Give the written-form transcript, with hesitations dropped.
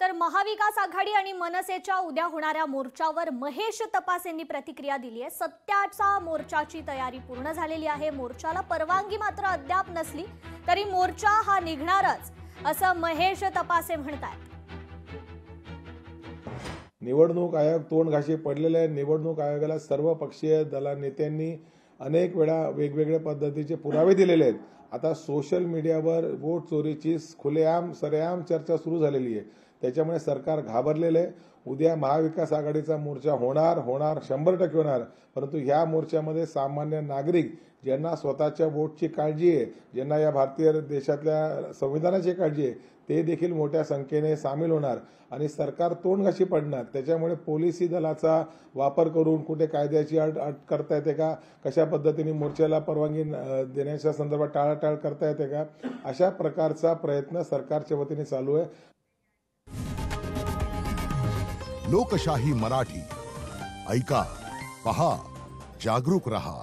तर महाविकास आघाडी आणि मनसेच्या उद्या होणाऱ्या मोर्चावर महेश तपासेंनी प्रतिक्रिया दिली आहे। सत्याचा मोर्चाची तयारी पूर्ण झालेली आहे। मोर्चाला परवानगी मात्र अद्याप नसली तरी मोर्चा हा निघणारच असं महेश तपासे म्हणतात। निवडणूक आयोग तोंड घाशी पडलेले आहे। निवडणूक आयोगाला सर्व पक्षीय दला नेत्यांनी अनेक वेळा वेगवेगळ्या पद्धतीचे पुरावे दिलेले आहेत। आता सोशल मीडियावर वोट चोरीची खुलेआम सरेआम चर्चा सुरू झालेली आहे। त्याच्यामुळे सरकार घाबरलेले आहे। उद्या महाविकास आघाडीचा मोर्चा होणार 100% होणार, परंतु ह्या मोर्चामध्ये सामान्य नागरिक ज्यांना स्वतःच्या वोटची काळजी आहे, ज्यांना या भारतीय देशातल्या संविधानाची काळजी आहे, ते देखील मोठ्या संख्येने सामील होणार आणि सरकार तोंडघाशी पडणार। त्याच्यामुळे पोलिसी दलाचा वापर करून कुठे कायद्याची अट करता येते का, कशा पद्धतीने मोर्चाला परवानगी देण्याच्या संदर्भात टाळाटाळ करता येते का, अशा प्रकारचा प्रयत्न सरकारच्या वतीने चालू आहे। लोकशाही मराठी ऐका, पहा, जागरूक रहा।